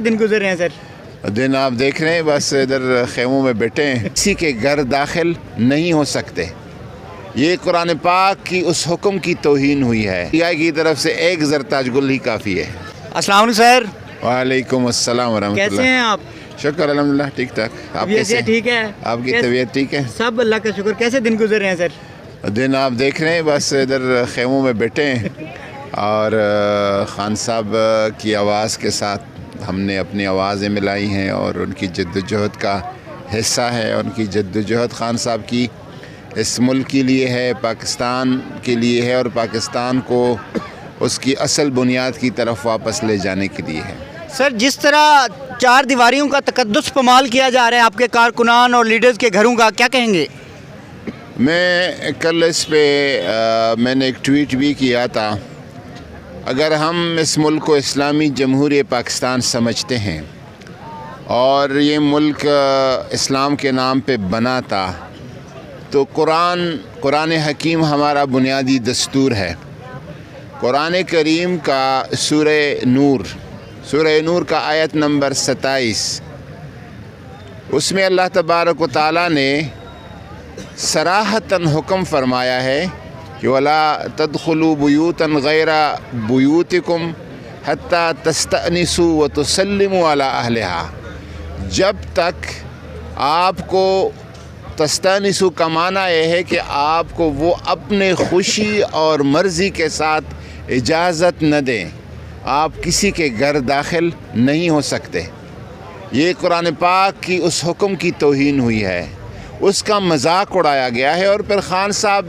दिन गुजर रहे हैं सर? दिन आप देख रहे हैं, बस इधर खेमों में बैठे हैं। किसी के घर दाखिल नहीं हो सकते। ये कुरान पाक की उस हुक्म की तौहीन हुई है। पीटीआई की तरफ से एक ज़रताज गुल ही काफ़ी है। अस्सलाम वालेकुम सर। वालेकुम अस्सलाम व रहमतुल्लाह। कैसे हैं आप? शुक्र अल्हम्दुलिल्लाह, ठीक ठाक। आप कैसे हैं? ठीक है। आपकी तबीयत ठीक है? सब अल्लाह का शुक्र। कैसे दिन गुजर रहे हैं सर? दिन आप देख रहे हैं, बस इधर खेमों में बैठे हैं और खान साहब की आवाज़ के साथ हमने अपनी आवाज़ें मिलाई हैं और उनकी जद्दोजहद का हिस्सा है। उनकी जद्दोजहद खान साहब की इस मुल्क के लिए है, पाकिस्तान के लिए है और पाकिस्तान को उसकी असल बुनियाद की तरफ वापस ले जाने के लिए है। सर, जिस तरह चार दीवारियों का तकद्दुस पमाल किया जा रहा है आपके कारकुनान और लीडर्स के घरों का, क्या कहेंगे? मैं कल इस पे मैंने एक ट्वीट भी किया था। अगर हम इस मुल्क को इस्लामी जमहूरियत पाकिस्तान समझते हैं और ये मुल्क इस्लाम के नाम पे बना था, तो कुरान हकीम हमारा बुनियादी दस्तूर है। कुरान करीम का सूरह नूर का आयत नंबर 27, उसमें अल्लाह तबारक व तआला ने सराहतन हुक्म फरमाया है कि वला तदखुलू बुयूतन गैरा बुयूतिकुम हत्ता तस्तअनिसू व तुसल्लिमू अला अहलिहा। जब तक आपको तस्तअनिसू का माना यह है कि आपको वो अपने खुशी और मर्ज़ी के साथ इजाज़त न दें, आप किसी के घर दाखिल नहीं हो सकते। ये कुरान पाक की उस हुक्म की तौहीन हुई है, उसका मजाक उड़ाया गया है। और फिर खान साहब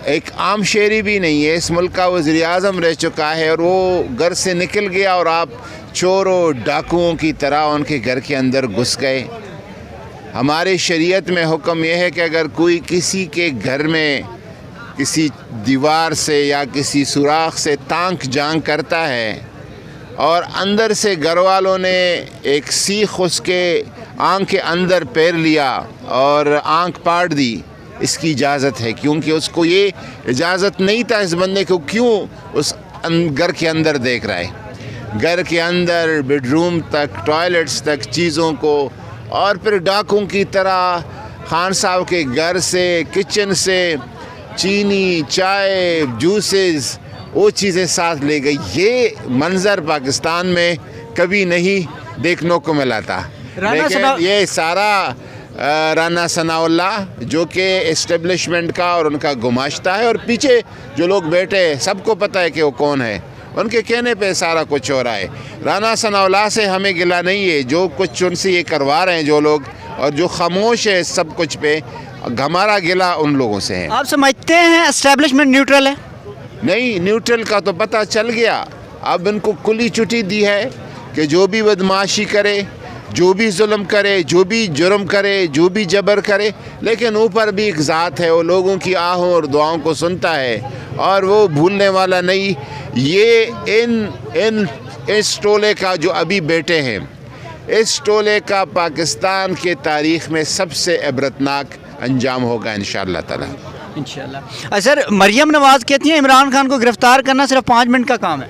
एक आम शहरी भी नहीं है, इस मुल्क का वज़ीर आज़म रह चुका है और वो घर से निकल गया और आप चोरों डाकुओं की तरह उनके घर के अंदर घुस गए। हमारे शरीयत में हुक्म यह है कि अगर कोई किसी के घर में किसी दीवार से या किसी सुराख से तांक जांग करता है और अंदर से घर वालों ने एक सीख उसके आँख के अंदर पैर लिया और आँख पाड़ दी, इसकी इजाज़त है। क्योंकि उसको ये इजाज़त नहीं था इस बंदे को, क्यों उस घर के अंदर देख रहा है। घर के अंदर बेडरूम तक, टॉयलेट्स तक चीज़ों को, और फिर डाकुओं की तरह खान साहब के घर से, किचन से चीनी, चाय, जूसेस, वो चीज़ें साथ ले गई। ये मंज़र पाकिस्तान में कभी नहीं देखने को मिला था। लेकिन ये सारा राना सनाउल्लाह जो कि इस्टेब्लिशमेंट का और उनका गुमाश्ता है, और पीछे जो लोग बैठे सबको पता है कि वो कौन है, उनके कहने पे सारा कुछ हो रहा है। राना सनाउल्लाह से हमें गिला नहीं है, जो कुछ उनसे ये करवा रहे हैं जो लोग, और जो खामोश है सब कुछ पे, हमारा गिला उन लोगों से है। आप समझते हैं एस्टेब्लिशमेंट न्यूट्रल है? नहीं, न्यूट्रल का तो पता चल गया। अब इनको खुली छुट्टी दी है कि जो भी बदमाशी करे, जो भी जुल्म करे, जो भी जुर्म करे, जो भी जबर करे, लेकिन ऊपर भी एक ज़ात है, वो लोगों की आहों और दुआओं को सुनता है और वो भूलने वाला नहीं। ये इस टोले का जो अभी बैठे हैं, इस टोले का पाकिस्तान के तारीख़ में सबसे इबरतनाक अंजाम होगा इंशाअल्लाह ताला। इंशाअल्लाह। सर, मरियम नवाज़ कहती हैं इमरान खान को गिरफ़्तार करना सिर्फ 5 मिनट का काम है।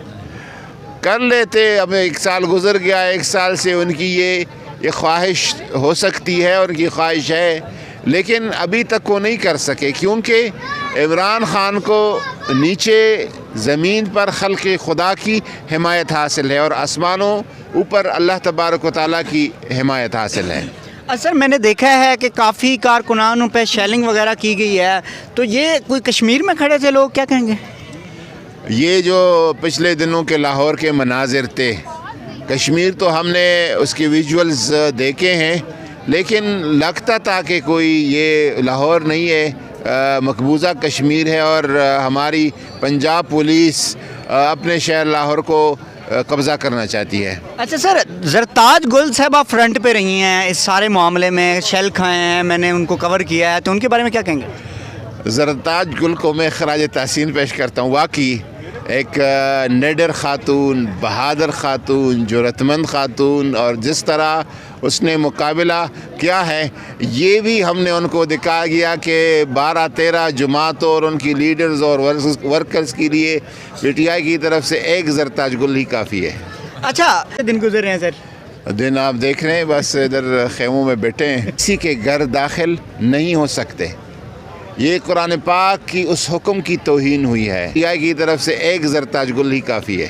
कर लेते, अब 1 साल गुजर गया, 1 साल से उनकी ये ख्वाहिश हो सकती है, उनकी ख्वाहिश है, लेकिन अभी तक वो नहीं कर सके। क्योंकि इमरान खान को नीचे ज़मीन पर खल्क़ खुदा की हिमायत हासिल है और आसमानों ऊपर अल्लाह तबारक व तआला की हिमायत हासिल है। सर, मैंने देखा है कि काफ़ी कारकुनानों पे शेलिंग वगैरह की गई है, तो ये कोई कश्मीर में खड़े थे लोग, क्या कहेंगे? ये जो पिछले दिनों के लाहौर के मनाजिर थे, कश्मीर तो हमने उसके विजुअल्स देखे हैं, लेकिन लगता था कि कोई ये लाहौर नहीं है, मकबूजा कश्मीर है और हमारी पंजाब पुलिस अपने शहर लाहौर को कब्ज़ा करना चाहती है। अच्छा सर, ज़रताज गुल साहबा फ्रंट पे रही हैं इस सारे मामले में, शेल खाए हैं, मैंने उनको कवर किया है, तो उनके बारे में क्या कहेंगे? ज़रताज गुल को मैं खराज तहसीन पेश करता हूँ। वाकई एक निडर ख़ातून, बहादुर ख़ातून, जुर्रतमंद ख़ातून, और जिस तरह उसने मुकाबला किया है, ये भी हमने उनको दिखा गया कि 12-13 जमातों और उनकी लीडर्स और वर्कर्स के लिए पीटीआई की तरफ से एक ज़रताज गुल ही काफ़ी है। اچھا دن گزر رہے ہیں سر؟ دن آپ دیکھ رہے ہیں بس ادھر خیموں میں بیٹھے ہیں، کسی کے گھر داخل نہیں ہو سکتے. یہ قرآن پاک کی اس حکم کی توہین ہوئی ہے. کی طرف سے ایک زرتاج گل ہی کافی ہے.